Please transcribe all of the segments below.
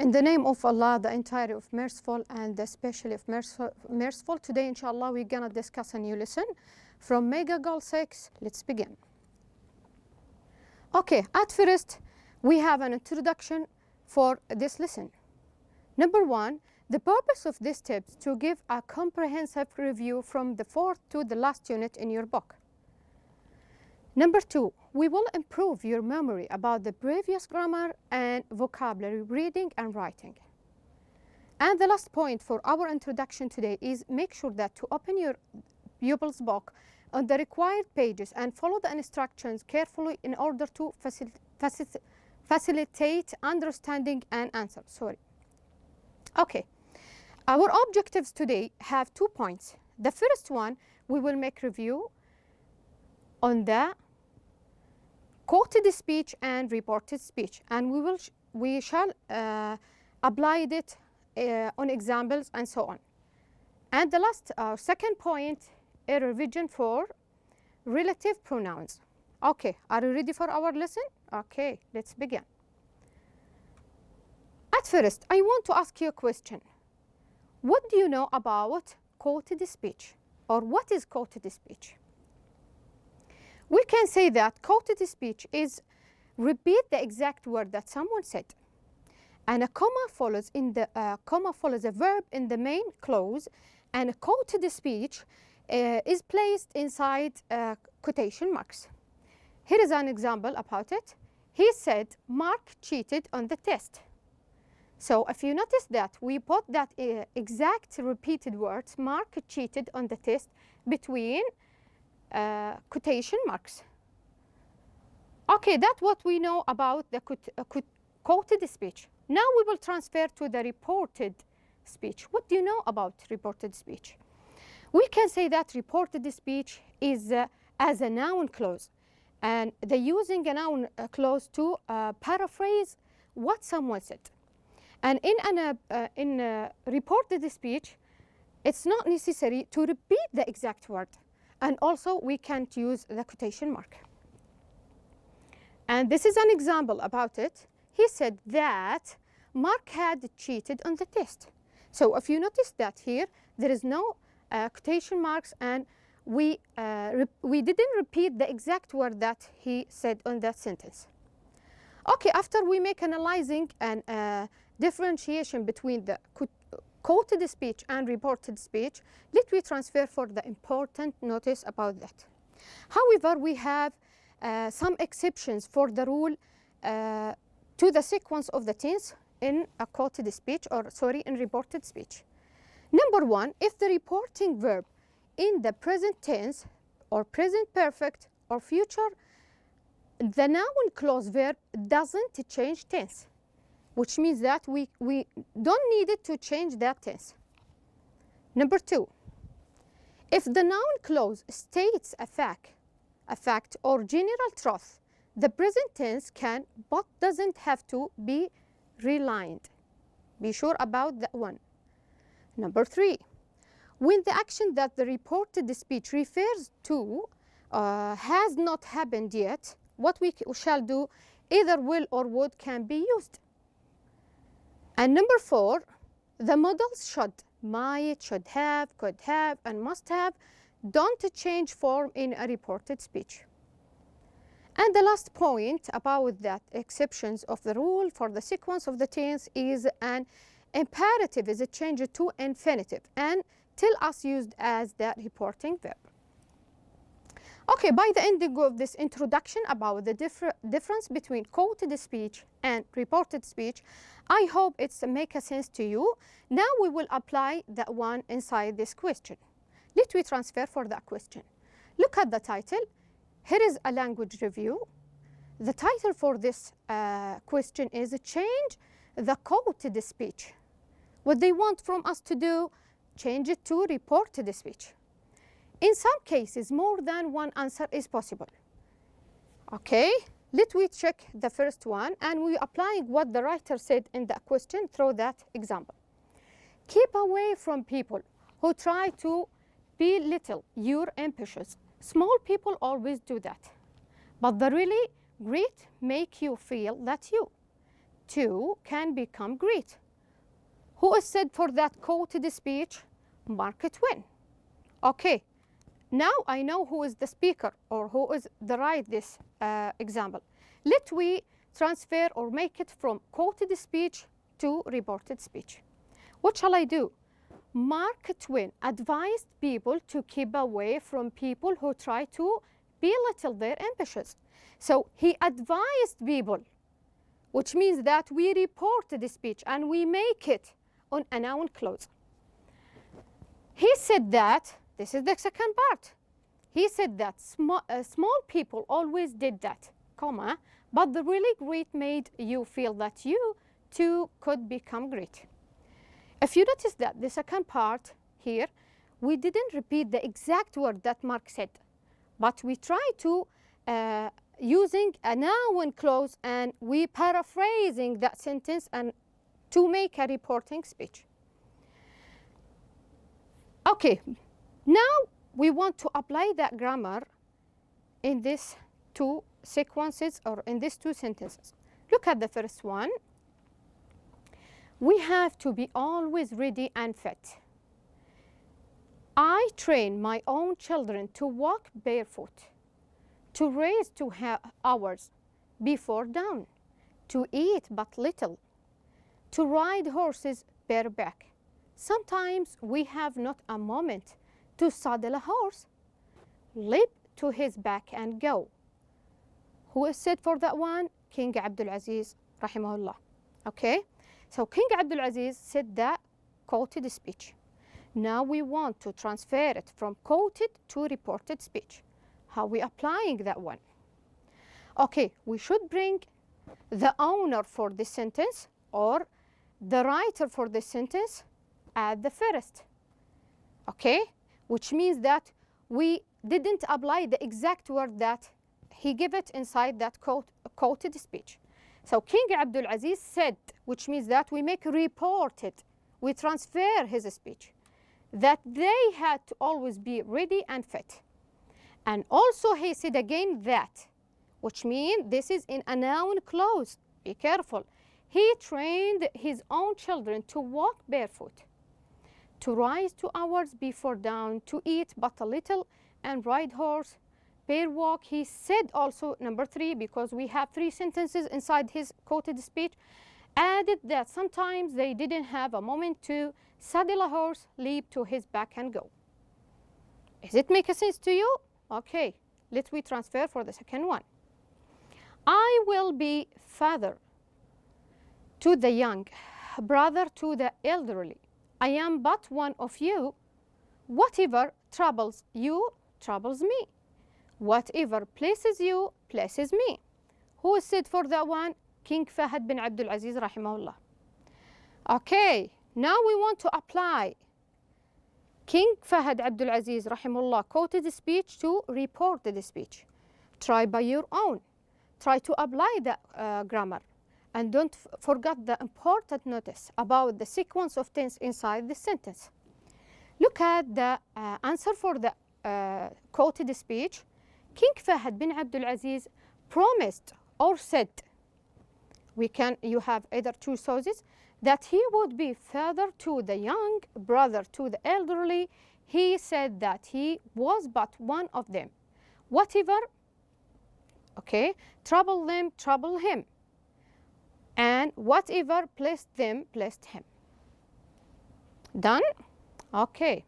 In the name of Allah, the entirety of merciful and the specially of merciful, today inshallah we're gonna discuss a new lesson from Mega Goal 6. Let's begin. Okay, at first we have an introduction for this lesson. Number one, the purpose of this tip is to give a comprehensive review from the fourth to the last unit in your book. Number two, we will improve your memory about the previous grammar and vocabulary, reading and writing. And the last point for our introduction today is make sure that to open your pupil's book on the required pages and follow the instructions carefully in order to facilitate understanding and answer. Okay, our objectives today have 2 points. The first one, we will make review on the quoted speech and reported speech, and we shall apply it on examples and so on. And the last second point, a revision for relative pronouns. Okay, are you ready for our lesson? Okay, let's begin. At first, I want to ask you a question. What do you know about quoted speech, or what is quoted speech? We can say that quoted speech is repeat the exact word that someone said, and a comma follows a verb in the main clause, and a quoted speech is placed inside quotation marks. Here is an example about it. He said, Mark cheated on the test. So if you notice that we put that exact repeated words, Mark cheated on the test, between quotation marks. Okay, that's what we know about the quoted speech. Now we will transfer to the reported speech. What do you know about reported speech? We can say that reported speech is as a noun clause, and they're using a noun clause to paraphrase what someone said. And in reported speech, it's not necessary to repeat the exact word. And also, we can't use the quotation mark. And this is an example about it. He said that Mark had cheated on the test. So if you notice that here, there is no quotation marks, and we didn't repeat the exact word that he said on that sentence. Okay, after we make analyzing and differentiation between the quoted speech and reported speech, let me transfer for the important notice about that. However, we have some exceptions for the rule to the sequence of the tense in a quoted speech, in reported speech. Number one, if the reporting verb in the present tense or present perfect or future, the noun clause verb doesn't change tense, which means that we don't need it to change that tense. Number two, if the noun clause states a fact or general truth, the present tense can but doesn't have to be relined. Be sure about that one. Number three, when the action that the reported speech refers to has not happened yet, what we shall do, either will or would, can be used. And number four, the modals should, might, should have, could have, and must have don't change form in a reported speech. And the last point about that exceptions of the rule for the sequence of the tense is an imperative is changed to infinitive and till us used as the reporting verb. Okay, by the ending of this introduction about the difference between quoted speech and reported speech, I hope it's make a sense to you. Now we will apply that one inside this question. Let me transfer for that question. Look at the title. Here is a language review. The title for this question is change the quoted speech. What they want from us to do, change it to reported speech. In some cases, more than one answer is possible. Okay, let me check the first one, and we applying what the writer said in the question through that example. Keep away from people who try to belittle your ambitions. Small people always do that, but the really great make you feel that you too can become great. Who is said for that quoted speech? Mark Twain. Okay, now I know who is the speaker or who is the write this example. Let we transfer or make it from quoted speech to reported speech. What shall I do? Mark Twain advised people to keep away from people who try to belittle their ambitions. So he advised people, which means that we report the speech and we make it on a noun clause. He said that, this is the second part. He said that small people always did that, comma, but the really great made you feel that you too could become great. If you notice that the second part here, we didn't repeat the exact word that Mark said, but we tried to using a noun clause and we paraphrasing that sentence and to make a reporting speech. Okay, now we want to apply that grammar in these two sequences or in these two sentences. Look at the first one. We have to be always ready and fit. I train my own children to walk barefoot, to race 2 hours before dawn, to eat but little, to ride horses bareback. Sometimes we have not a moment to saddle a horse, leap to his back and go. Who is said for that one? King Abdul Aziz, rahimahullah. Okay, so King Abdul Aziz said that quoted speech. Now we want to transfer it from quoted to reported speech. How we applying that one? Okay, we should bring the owner for this sentence or the writer for this sentence at the first. Okay, which means that we didn't apply the exact word that he gave it inside that quoted speech. So King Abdul Aziz said, which means that we make reported, we transfer his speech, that they had to always be ready and fit. And also he said again that, which means this is in a noun clause. Be careful. He trained his own children to walk barefoot, to rise 2 hours before dawn, to eat but a little, and ride horse, bear walk. He said also, number 3, because we have 3 sentences inside his quoted speech, added that sometimes they didn't have a moment to saddle a horse, leap to his back and go. Does it make sense to you? Okay, let me transfer for the second one. I will be father to the young, brother to the elderly. I am but one of you. Whatever troubles you troubles me. Whatever pleases you pleases me. Who said for that one? King Fahd bin Abdul Aziz rahimahullah. Okay, now we want to apply King Fahd Abdul Aziz rahimahullah quoted speech to reported speech. Try by your own. Try to apply the grammar. And don't forget the important notice about the sequence of tense inside the sentence. Look at the answer for the quoted speech. King Fahd bin Abdul Aziz promised or said, you have either 2 choices, that he would be father to the young, brother to the elderly. He said that he was but one of them. Whatever, okay, trouble them, trouble him. And whatever pleased them, pleased him. Done? Okay.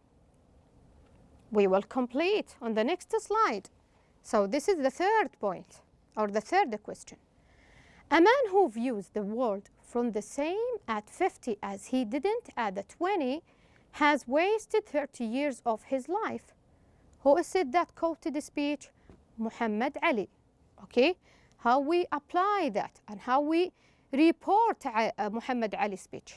We will complete on the next slide. So this is the third point, or the third question. A man who views the world from the same at 50 as he didn't at the 20 has wasted 30 years of his life. Who said that quoted speech? Muhammad Ali. Okay? How we apply that and how we report Muhammad Ali's speech.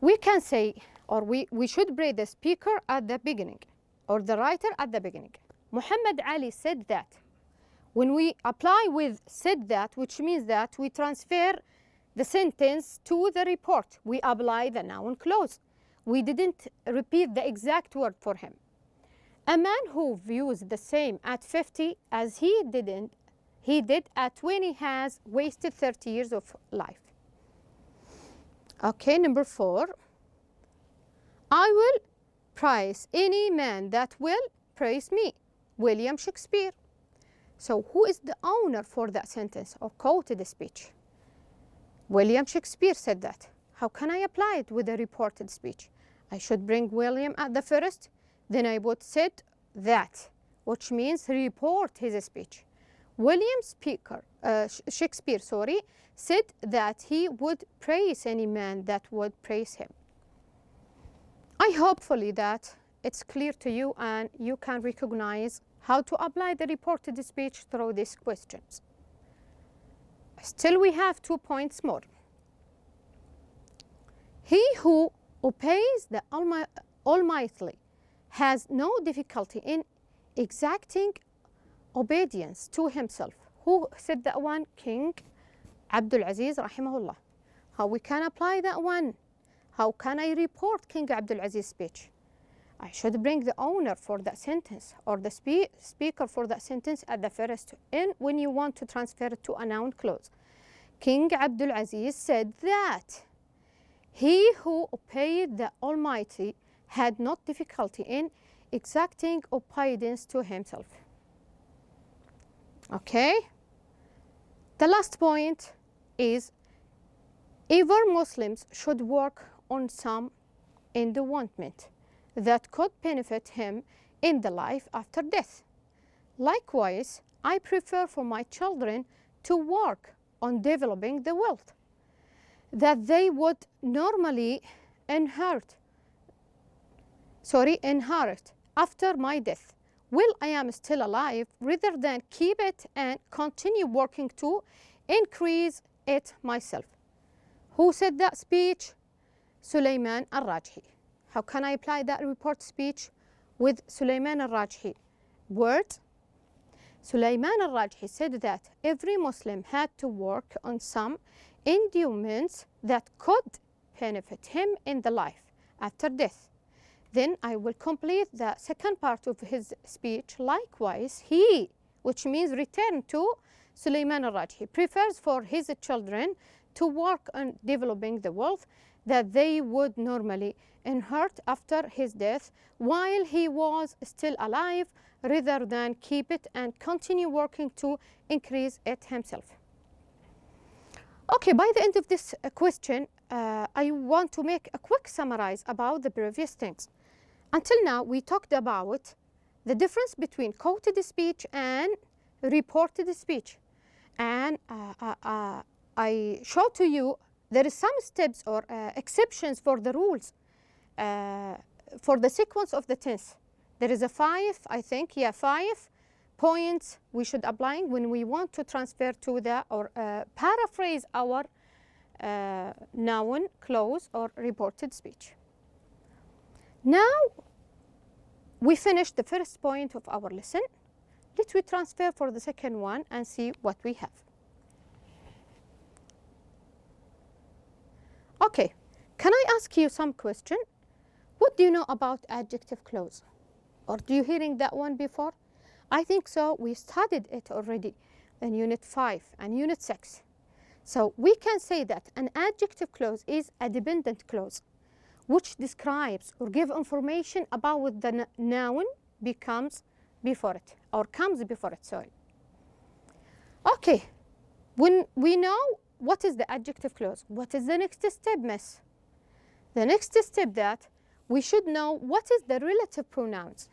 We can say, or we should bring the speaker at the beginning, or the writer at the beginning. Muhammad Ali said that. When we apply with said that, which means that we transfer the sentence to the report, we apply the noun clause. We didn't repeat the exact word for him. A man who views the same at 50 as he he did at when he has wasted 30 years of life. Okay, number 4. I will praise any man that will praise me. William Shakespeare. So who is the owner for that sentence or quoted speech? William Shakespeare said that. How can I apply it with a reported speech? I should bring William at the first, then I would said that, which means report his speech. Shakespeare said that he would praise any man that would praise him. I hopefully that it's clear to you and you can recognize how to apply the reported speech through these questions. Still we have 2 points more. He who obeys the Almighty has no difficulty in exacting obedience to himself. Who said that one? King Abdul Aziz rahimahullah. How we can apply that one? How can I report King Abdul Aziz's speech? I should bring the owner for that sentence or the speaker for that sentence at the first in when you want to transfer it to a noun clause. King Abdul Aziz said that he who obeyed the Almighty had not difficulty in exacting obedience to himself. Okay? The last point is ever Muslims should work on some endowment that could benefit him in the life after death. Likewise, I prefer for my children to work on developing the wealth that they would normally inherit after my death while I am still alive, rather than keep it and continue working to increase it myself. Who said that speech? Sulaiman al-Rajhi. How can I apply that report speech with Sulaiman al-Rajhi? Word. Sulaiman al-Rajhi said that every Muslim had to work on some endowments that could benefit him in the life after death. Then I will complete the second part of his speech. Likewise, he, which means return to Sulaiman al-Rajhi, prefers for his children to work on developing the wealth that they would normally inherit after his death while he was still alive, rather than keep it and continue working to increase it himself. Okay, by the end of this question, I want to make a quick summarize about the previous things. Until now, we talked about the difference between quoted speech and reported speech. And I showed to you there is some steps or exceptions for the rules for the sequence of the tense. There is a 5 points we should apply when we want to transfer to the or paraphrase our noun, clause, or reported speech. Now we finished the first point of our lesson. Let me transfer for the second one and see what we have. Okay, can I ask you some question? What do you know about adjective clause? Or do you hearing that one before? I think so. We studied it already in Unit 5 and Unit 6. So we can say that an adjective clause is a dependent clause which describes or gives information about what the noun becomes before it or comes before it, sorry. Okay, when we know what is the adjective clause, what is the next step, miss? The next step that we should know what is the relative pronouns.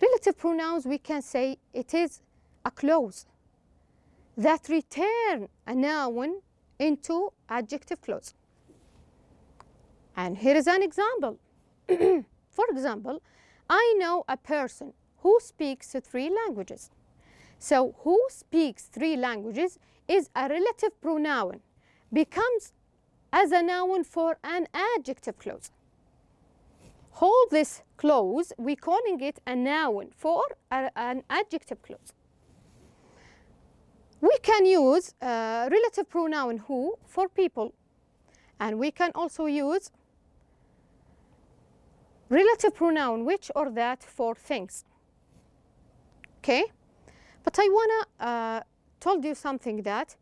Relative pronouns, we can say it is a clause that return a noun into adjective clause. And here is an example. For example, I know a person who speaks 3 languages. So who speaks 3 languages is a relative pronoun, becomes as a noun for an adjective clause. Hold this clause, we're calling it a noun for an adjective clause. We can use relative pronoun who for people, and we can also use relative pronoun which or that for things. Okay? But I wanna told you something that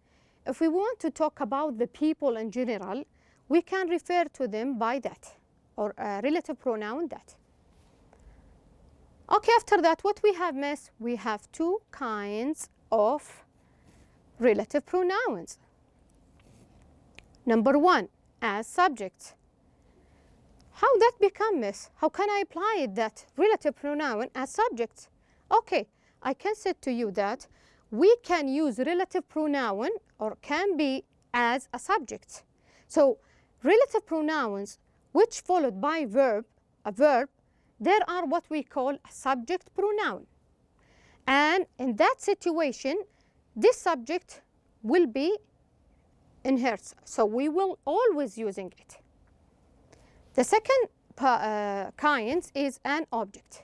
if we want to talk about the people in general, we can refer to them by that, or a relative pronoun that. Okay, after that, what we have, miss? We have two kinds of relative pronouns. Number one, as subject. How that become, miss? How can I apply that relative pronoun as subject? Okay, I can say to you that we can use relative pronoun or can be as a subject. So relative pronouns which followed by a verb, there are what we call a subject pronoun. And in that situation, this subject will be inherits. So we will always using it. The second kind is an object.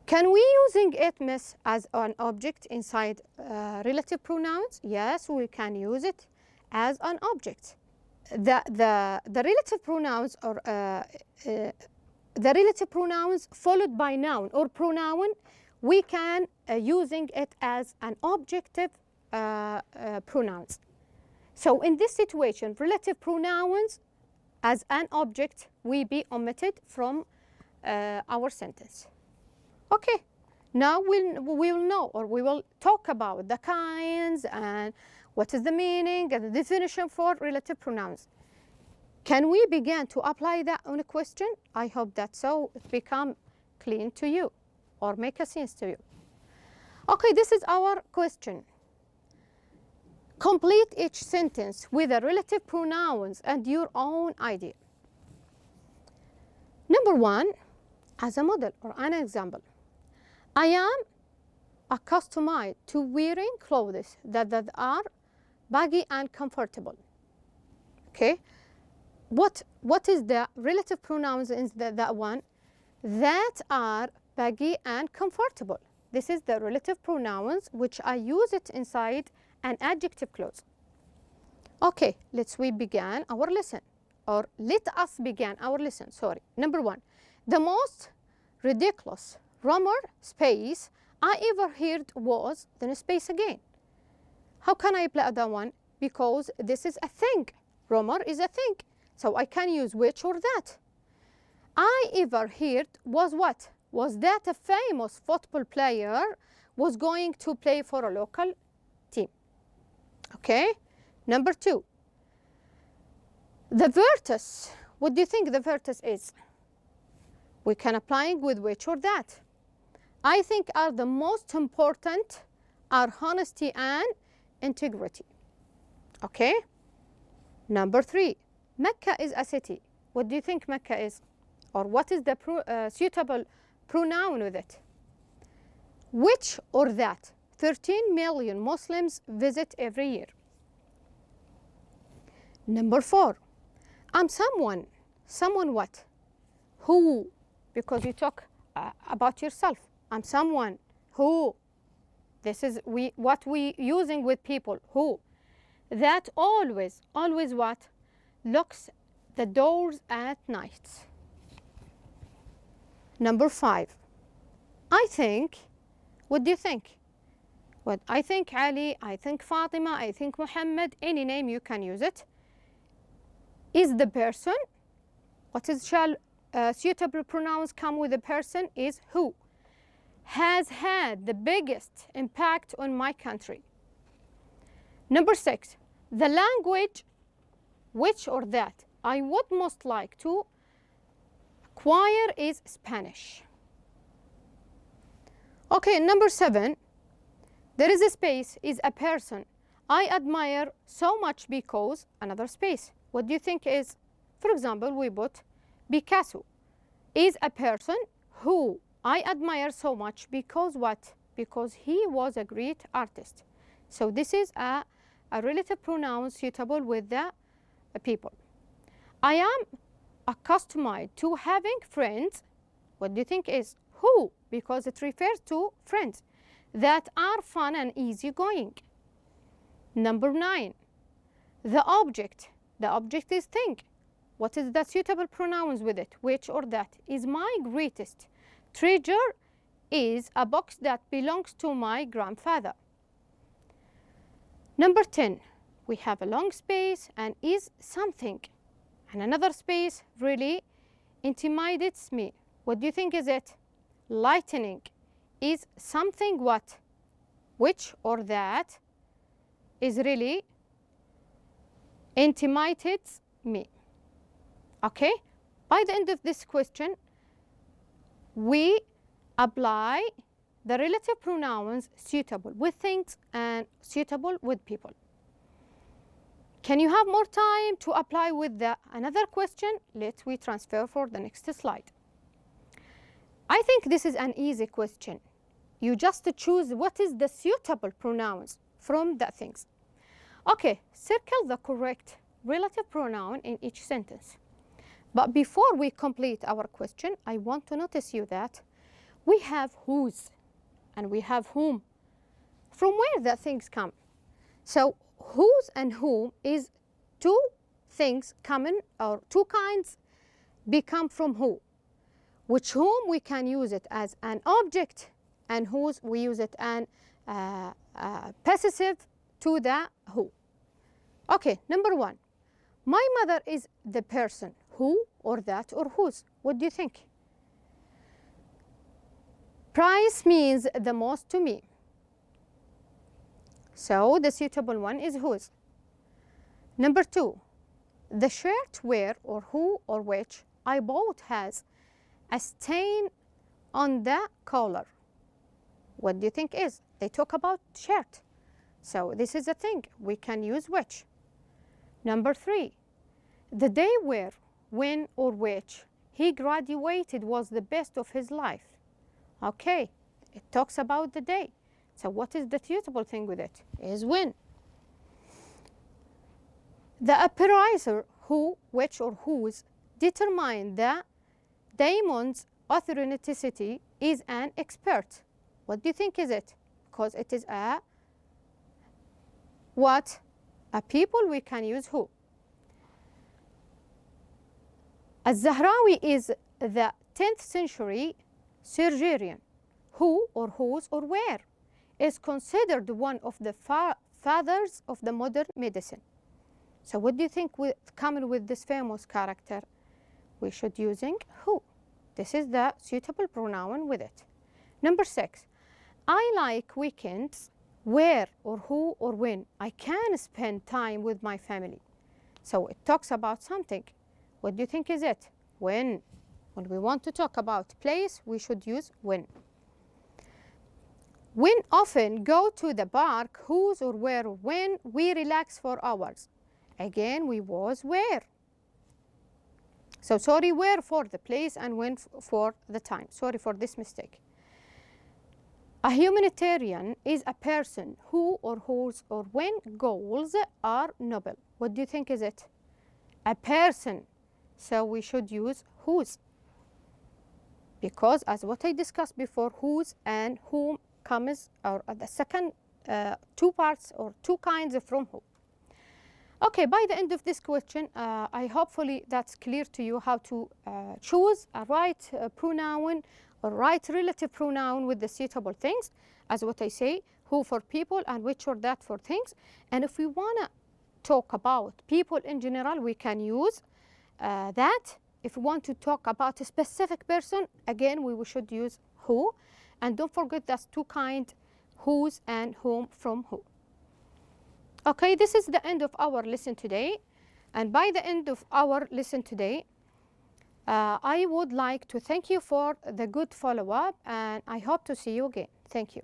Can we using it, miss, as an object inside relative pronouns? Yes, we can use it as an object. The relative pronouns or the relative pronouns followed by noun or pronoun, we can using it as an objective pronouns. So in this situation, relative pronouns as an object will be omitted from our sentence. Okay, now we will know, or we will talk about the kinds and what is the meaning and the definition for relative pronouns. Can we begin to apply that on a question? I hope that so it become clean to you or make a sense to you. Okay, this is our question. Complete each sentence with the relative pronouns and your own idea. Number one, as a model or an example. I am accustomed to wearing clothes that are baggy and comfortable. Okay, what is the relative pronouns in that one? That are baggy and comfortable. This is the relative pronouns which I use it inside an adjective clause. Okay, we begin our lesson, or let us begin our lesson, sorry. Number one, the most ridiculous rumor space I ever heard was, then space again. How can I apply that one? Because this is a thing. Rumor is a thing. So I can use which or that. I ever heard was what? Was that a famous football player was going to play for a local team. Okay? Number two, the vertex. What do you think the vertex is? We can apply with which or that. I think are the most important are honesty and integrity. Okay? Number three, Mecca is a city. What do you think Mecca is? Or what is the suitable pronoun with it? Which or that? 13 million Muslims visit every year. Number four, I'm someone. Someone what? Who? Because you talk about yourself. I'm someone who. This is what we using with people. Who? That always what? Locks the doors at night. Number five, I think. What do you think? What? I think Ali, I think Fatima, I think Muhammad, any name you can use it. Is the person. What is shall suitable pronouns come with the person is who. Has had the biggest impact on my country. Number six, the language which or that I would most like to acquire is Spanish. Okay, number seven, there is a space is a person I admire so much because another space. What do you think is, for example, we put Picasso is a person who I admire so much because what? Because he was a great artist. So this is a relative pronoun suitable with the people. I am accustomed to having friends. What do you think is who? Because it refers to friends that are fun and easygoing. Number nine, the object. The object is thing. What is the suitable pronouns with it? Which or that is my greatest treasure is a box that belongs to my grandfather. Number 10, we have a long space and is something. And another space really intimidates me. What do you think is it? Lightning is something what? Which or that is really intimidates me. Okay? By the end of this question, we apply the relative pronouns suitable with things and suitable with people. Can you have more time to apply with another question? Let me transfer for the next slide. I think this is an easy question. You just choose what is the suitable pronouns from the things. Okay, circle the correct relative pronoun in each sentence. But before we complete our question, I want to notice you that we have whose and we have whom. From where the things come? So whose and whom is two things common, or two kinds become from who. Which whom we can use it as an object, and whose we use it as possessive to the who. Okay, number 1. My mother is the person. Who or that or whose? What do you think? Price means the most to me. So the suitable one is whose. Number 2. The shirt where or who or which I bought has a stain on the collar. What do you think is? They talk about shirt. So this is a thing. We can use which. Number 3. The day where, when or which he graduated was the best of his life. Okay, it talks about the day. So what is the suitable thing with it? Is when. The appraiser, who, which or whose, determine the diamond's authenticity is an expert. What do you think is it? Because it is a what? A people, we can use who. Al-Zahrawi is the 10th century surgeon. Who or whose or where is considered one of the fathers of the modern medicine. So what do you think with coming with this famous character? We should using who. This is the suitable pronoun with it. Number 6. I like weekends where or who or when I can spend time with my family. So it talks about something. What do you think is it? When. When we want to talk about place, we should use when. When often go to the park, whose or where or when we relax for hours. Again, we was where. So sorry, where for the place and when for the time. Sorry for this mistake. A humanitarian is a person who or whose or when goals are noble. What do you think is it? A person. So we should use whose. Because as what I discussed before, whose and whom comes, or the second two parts or two kinds from who. Okay, by the end of this question, I hopefully that's clear to you how to choose a right pronoun or right relative pronoun with the suitable things, as what I say, who for people and which or that for things. And if we want to talk about people in general, we can use that. If we want to talk about a specific person, again, we should use who. And don't forget that's two kinds, whose and whom from who. Okay, this is the end of our lesson today. And by the end of our lesson today, I would like to thank you for the good follow-up, and I hope to see you again. Thank you.